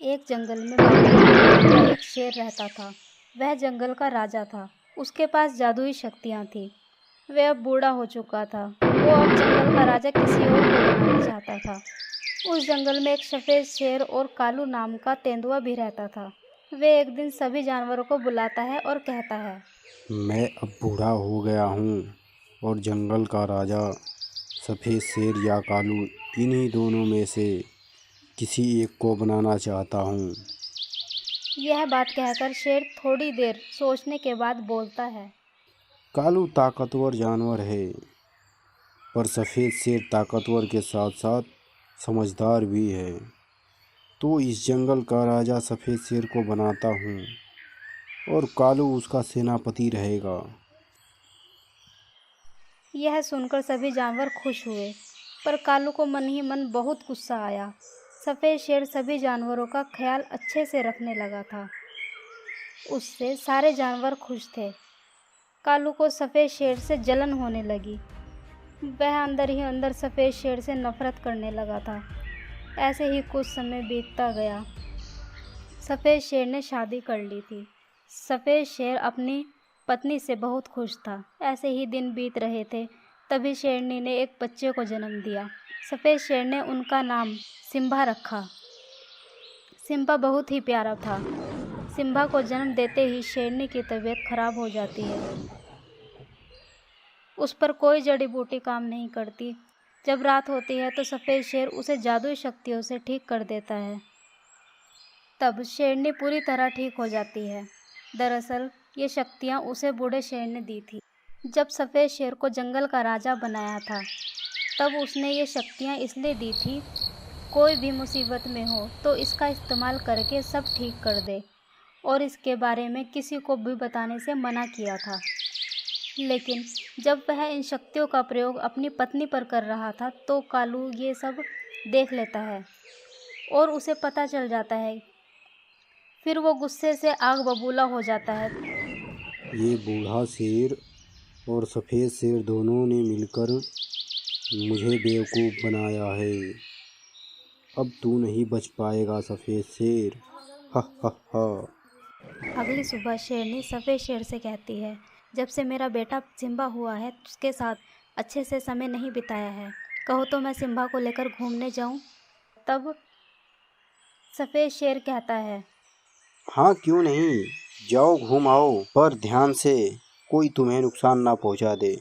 एक जंगल में बाबू नाम का एक शेर रहता था। वह जंगल का राजा था। उसके पास जादुई शक्तियाँ थीं। वह अब बूढ़ा हो चुका था। वो अब जंगल का राजा किसी और को बनाना चाहता था। उस जंगल में एक सफ़ेद शेर और कालू नाम का तेंदुआ भी रहता था। वे एक दिन सभी जानवरों को बुलाता है और कहता है, मैं अब बूढ़ा हो गया हूँ और जंगल का राजा सफ़ेद शेर या कालू, इन्हीं दोनों में से किसी एक को बनाना चाहता हूँ। यह बात कहकर शेर थोड़ी देर सोचने के बाद बोलता है, कालू ताकतवर जानवर है, पर सफ़ेद शेर ताकतवर के साथ साथ समझदार भी है। तो इस जंगल का राजा सफ़ेद शेर को बनाता हूँ और कालू उसका सेनापति रहेगा। यह सुनकर सभी जानवर खुश हुए, पर कालू को मन ही मन बहुत गुस्सा आया। सफ़ेद शेर सभी जानवरों का ख्याल अच्छे से रखने लगा था। उससे सारे जानवर खुश थे। कालू को सफ़ेद शेर से जलन होने लगी। वह अंदर ही अंदर सफ़ेद शेर से नफरत करने लगा था। ऐसे ही कुछ समय बीतता गया। सफ़ेद शेर ने शादी कर ली थी। सफ़ेद शेर अपनी पत्नी से बहुत खुश था। ऐसे ही दिन बीत रहे थे। तभी शेरनी ने एक बच्चे को जन्म दिया। सफ़ेद शेर ने उनका नाम सिम्बा रखा। सिम्बा बहुत ही प्यारा था। सिम्बा को जन्म देते ही शेरनी की तबीयत खराब हो जाती है। उस पर कोई जड़ी बूटी काम नहीं करती। जब रात होती है तो सफ़ेद शेर उसे जादुई शक्तियों से ठीक कर देता है। तब शेरनी पूरी तरह ठीक हो जाती है। दरअसल ये शक्तियाँ उसे बूढ़े शेर ने दी थी। जब सफ़ेद शेर को जंगल का राजा बनाया था, तब उसने ये शक्तियाँ इसलिए दी थी, कोई भी मुसीबत में हो तो इसका इस्तेमाल करके सब ठीक कर दे, और इसके बारे में किसी को भी बताने से मना किया था। लेकिन जब वह इन शक्तियों का प्रयोग अपनी पत्नी पर कर रहा था, तो कालू ये सब देख लेता है और उसे पता चल जाता है। फिर वो गुस्से से आग बबूला हो जाता है। ये बूढ़ा शेर और सफ़ेद शेर दोनों ने मिलकर मुझे बेवकूफ़ बनाया है। अब तू नहीं बच पाएगा सफ़ेद शेर। हा हा हा। अगली सुबह शेरनी सफ़ेद शेर से कहती है, जब से मेरा बेटा सिम्बा हुआ है, उसके साथ अच्छे से समय नहीं बिताया है। कहो तो मैं सिम्बा को लेकर घूमने जाऊं? तब सफ़ेद शेर कहता है, हाँ, क्यों नहीं, जाओ घूम आओ, पर ध्यान से, कोई तुम्हें नुकसान ना पहुंचा दे।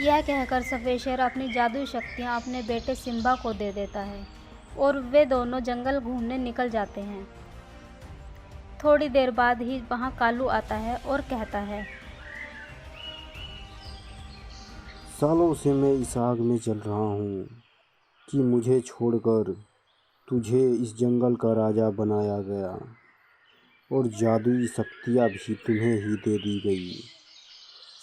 यह कहकर सफ़ेद शेर अपनी जादुई शक्तियाँ अपने बेटे सिम्बा को दे देता है और वे दोनों जंगल घूमने निकल जाते हैं। थोड़ी देर बाद ही वहाँ कालू आता है और कहता है, सालों से मैं इस आग में जल रहा हूँ कि मुझे छोड़कर तुझे इस जंगल का राजा बनाया गया और जादुई शक्तियाँ भी तुम्हें ही दे दी गई।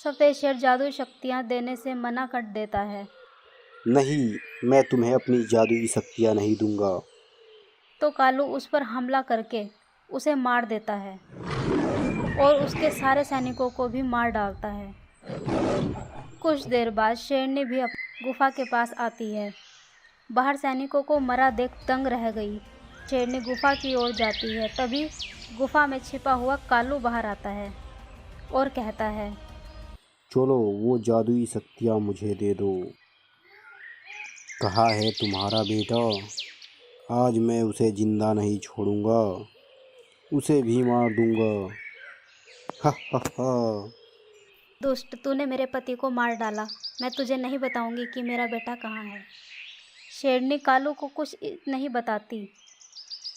सफ़ेद शेर जादुई शक्तियाँ देने से मना कर देता है। नहीं, मैं तुम्हें अपनी जादुई शक्तियाँ नहीं दूंगा। तो कालू उस पर हमला करके उसे मार देता है और उसके सारे सैनिकों को भी मार डालता है। कुछ देर बाद शेरनी भी गुफा के पास आती है। बाहर सैनिकों को मरा देख दंग रह गई। शेरनी गुफा की ओर जाती है। तभी गुफा में छिपा हुआ कालू बाहर आता है और कहता है, चलो वो जादुई शक्तियाँ मुझे दे दो। कहाँ है तुम्हारा बेटा? आज मैं उसे जिंदा नहीं छोड़ूंगा, उसे भी मार दूंगा। हा हा हा। दुष्ट, तूने मेरे पति को मार डाला। मैं तुझे नहीं बताऊंगी कि मेरा बेटा कहाँ है। शेरनी कालू को कुछ नहीं बताती।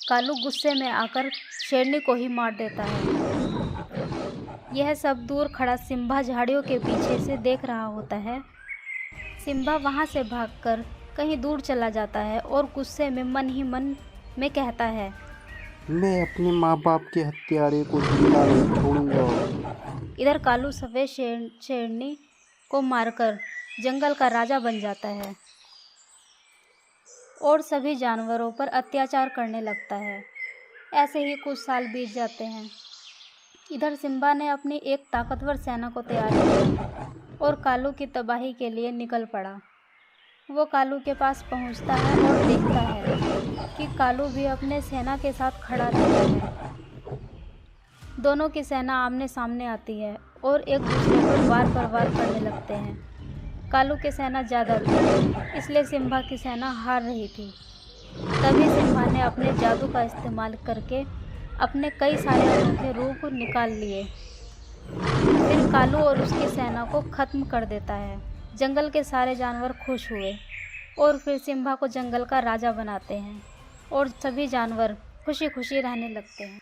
कालू गुस्से में आकर शेरनी को ही मार देता है। यह सब दूर खड़ा सिम्बा झाड़ियों के पीछे से देख रहा होता है। सिम्बा वहाँ से भागकर कहीं दूर चला जाता है और गुस्से में मन ही मन में कहता है, मैं अपने माँ बाप के हत्यारे को जिंदा नहीं छोड़ूंगा। इधर कालू सफ़ेद शेरनी को मारकर जंगल का राजा बन जाता है और सभी जानवरों पर अत्याचार करने लगता है। ऐसे ही कुछ साल बीत जाते हैं। इधर सिम्बा ने अपनी एक ताकतवर सेना को तैयार किया और कालू की तबाही के लिए निकल पड़ा। वो कालू के पास पहुंचता है और देखता है कि कालू भी अपने सेना के साथ खड़ा रहता है। दोनों की सेना आमने सामने आती है और एक दूसरे पर वार करने लगते हैं। कालू की सेना ज़्यादा थी, इसलिए सिम्बा की सेना हार रही थी। तभी सिम्बा ने अपने जादू का इस्तेमाल करके अपने कई सारे अनोखे रूप निकाल लिए। फिर कालू और उसकी सेना को ख़त्म कर देता है। जंगल के सारे जानवर खुश हुए और फिर सिम्बा को जंगल का राजा बनाते हैं और सभी जानवर खुशी खुशी रहने लगते हैं।